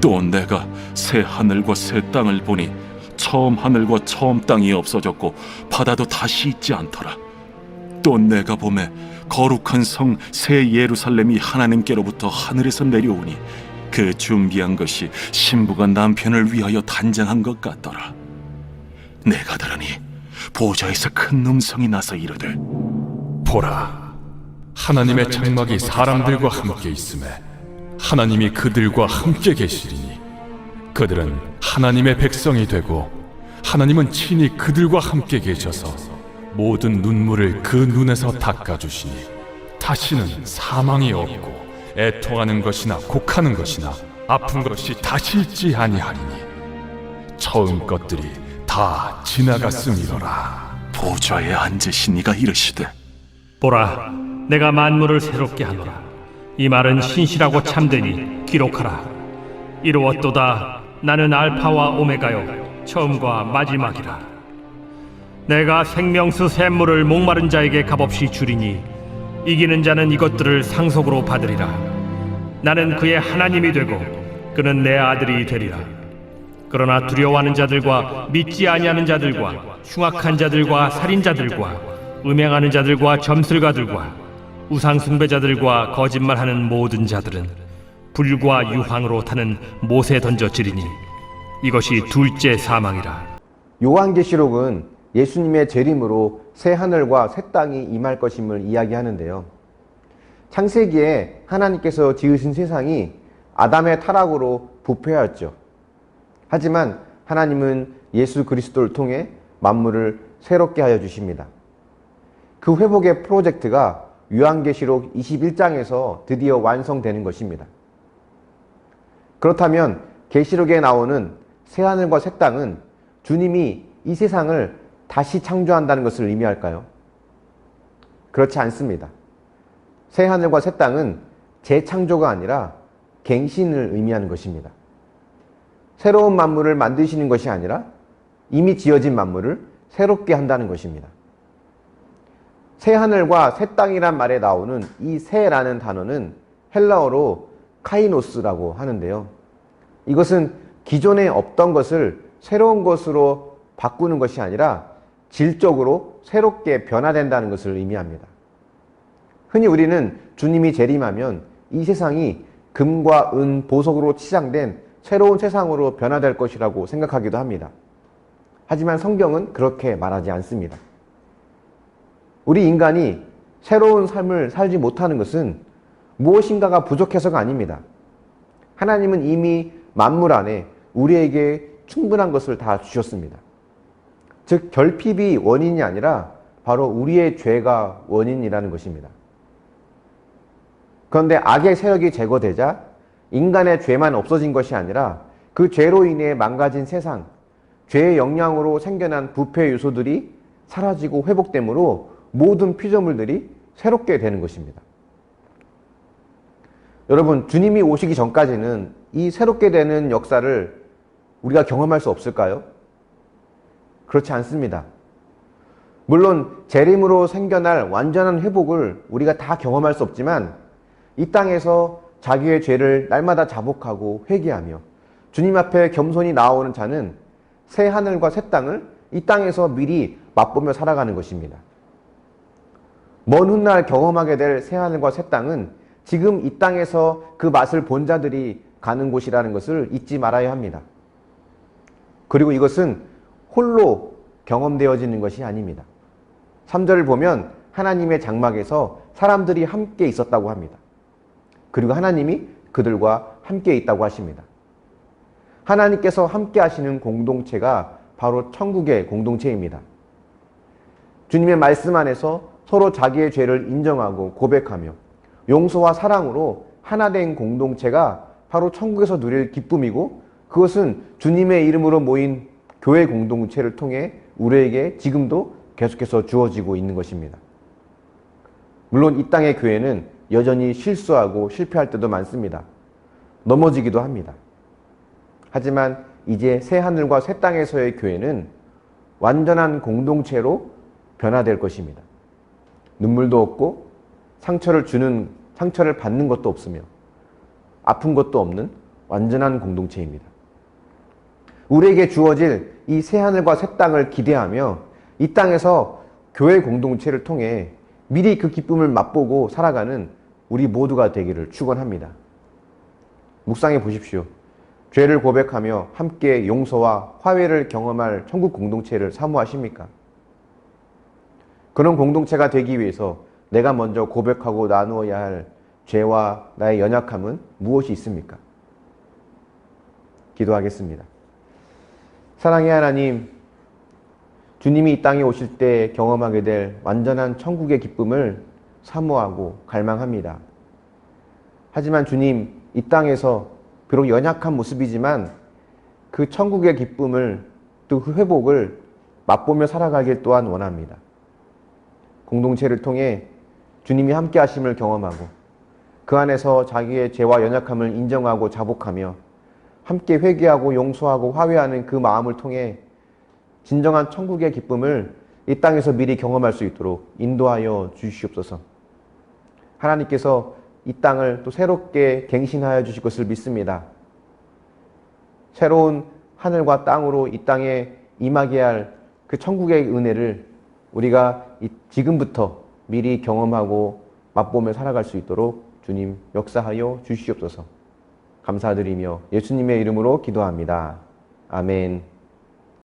또 내가 새 하늘과 새 땅을 보니 처음 하늘과 처음 땅이 없어졌고 바다도 다시 있지 않더라. 또 내가 보매 거룩한 성 새 예루살렘이 하나님께로부터 하늘에서 내려오니 그 준비한 것이 신부가 남편을 위하여 단장한 것 같더라. 내가 들으니 보좌에서 큰 음성이 나서 이르되, 보라, 하나님의 장막이 사람들과 함께 있음에 하나님이 그들과 함께 계시리니 그들은 하나님의 백성이 되고 하나님은 친히 그들과 함께 계셔서 모든 눈물을 그 눈에서 닦아주시니 다시는 사망이 없고 애통하는 것이나 곡하는 것이나 아픈 것이 다시 있지 아니하리니 처음 것들이 다 지나갔음이로라. 보좌에 앉으신 이가 이르시되, 보라, 내가 만물을 새롭게 하노라. 이 말은 신실하고 참되니 기록하라. 이루었도다. 나는 알파와 오메가요 처음과 마지막이라. 내가 생명수 샘물을 목마른 자에게 값없이 주리니 이기는 자는 이것들을 상속으로 받으리라. 나는 그의 하나님이 되고 그는 내 아들이 되리라. 그러나 두려워하는 자들과 믿지 아니하는 자들과 흉악한 자들과 살인자들과 음행하는 자들과 점술가들과 우상 숭배자들과 거짓말하는 모든 자들은 불과 유황으로 타는 못에 던져지리니 이것이 둘째 사망이라. 요한계시록은 예수님의 재림으로 새 하늘과 새 땅이 임할 것임을 이야기하는데요. 창세기에 하나님께서 지으신 세상이 아담의 타락으로 부패하였죠. 하지만 하나님은 예수 그리스도를 통해 만물을 새롭게 하여 주십니다. 그 회복의 프로젝트가 요한계시록 21장에서 드디어 완성되는 것입니다. 그렇다면 계시록에 나오는 새하늘과 새 땅은 주님이 이 세상을 다시 창조한다는 것을 의미할까요? 그렇지 않습니다. 새하늘과 새 땅은 재창조가 아니라 갱신을 의미하는 것입니다. 새로운 만물을 만드시는 것이 아니라 이미 지어진 만물을 새롭게 한다는 것입니다. 새하늘과 새 땅이란 말에 나오는 이 새라는 단어는 헬라어로 카이노스라고 하는데요. 이것은 기존에 없던 것을 새로운 것으로 바꾸는 것이 아니라 질적으로 새롭게 변화된다는 것을 의미합니다. 흔히 우리는 주님이 재림하면 이 세상이 금과 은, 보석으로 치장된 새로운 세상으로 변화될 것이라고 생각하기도 합니다. 하지만 성경은 그렇게 말하지 않습니다. 우리 인간이 새로운 삶을 살지 못하는 것은 무엇인가가 부족해서가 아닙니다. 하나님은 이미 만물 안에 우리에게 충분한 것을 다 주셨습니다. 즉 결핍이 원인이 아니라 바로 우리의 죄가 원인이라는 것입니다. 그런데 악의 세력이 제거되자 인간의 죄만 없어진 것이 아니라 그 죄로 인해 망가진 세상, 죄의 영향으로 생겨난 부패 요소들이 사라지고 회복되므로 모든 피조물들이 새롭게 되는 것입니다. 여러분, 주님이 오시기 전까지는 이 새롭게 되는 역사를 우리가 경험할 수 없을까요? 그렇지 않습니다. 물론 재림으로 생겨날 완전한 회복을 우리가 다 경험할 수 없지만 이 땅에서 자기의 죄를 날마다 자복하고 회개하며 주님 앞에 겸손히 나아오는 자는 새 하늘과 새 땅을 이 땅에서 미리 맛보며 살아가는 것입니다. 먼 훗날 경험하게 될 새 하늘과 새 땅은 지금 이 땅에서 그 맛을 본 자들이 가는 곳이라는 것을 잊지 말아야 합니다. 그리고 이것은 홀로 경험되어지는 것이 아닙니다. 3절을 보면 하나님의 장막에서 사람들이 함께 있었다고 합니다. 그리고 하나님이 그들과 함께 있다고 하십니다. 하나님께서 함께 하시는 공동체가 바로 천국의 공동체입니다. 주님의 말씀 안에서 서로 자기의 죄를 인정하고 고백하며 용서와 사랑으로 하나 된 공동체가 바로 천국에서 누릴 기쁨이고, 그것은 주님의 이름으로 모인 교회 공동체를 통해 우리에게 지금도 계속해서 주어지고 있는 것입니다. 물론 이 땅의 교회는 여전히 실수하고 실패할 때도 많습니다. 넘어지기도 합니다. 하지만 이제 새 하늘과 새 땅에서의 교회는 완전한 공동체로 변화될 것입니다. 눈물도 없고 상처를 주는 상처를 받는 것도 없으며 아픈 것도 없는 완전한 공동체입니다. 우리에게 주어질 이 새하늘과 새 땅을 기대하며 이 땅에서 교회 공동체를 통해 미리 그 기쁨을 맛보고 살아가는 우리 모두가 되기를 축원합니다. 묵상해 보십시오. 죄를 고백하며 함께 용서와 화해를 경험할 천국 공동체를 사모하십니까? 그런 공동체가 되기 위해서 내가 먼저 고백하고 나누어야 할 죄와 나의 연약함은 무엇이 있습니까? 기도하겠습니다. 사랑의 하나님, 주님이 이 땅에 오실 때 경험하게 될 완전한 천국의 기쁨을 사모하고 갈망합니다. 하지만 주님, 이 땅에서 비록 연약한 모습이지만 그 천국의 기쁨을 또 그 회복을 맛보며 살아가길 또한 원합니다. 공동체를 통해 주님이 함께 하심을 경험하고 그 안에서 자기의 죄와 연약함을 인정하고 자복하며 함께 회개하고 용서하고 화해하는 그 마음을 통해 진정한 천국의 기쁨을 이 땅에서 미리 경험할 수 있도록 인도하여 주시옵소서. 하나님께서 이 땅을 또 새롭게 갱신하여 주실 것을 믿습니다. 새로운 하늘과 땅으로 이 땅에 임하게 할 그 천국의 은혜를 우리가 지금부터 미리 경험하고 맛보며 살아갈 수 있도록 주님 역사하여 주시옵소서. 감사드리며 예수님의 이름으로 기도합니다. 아멘.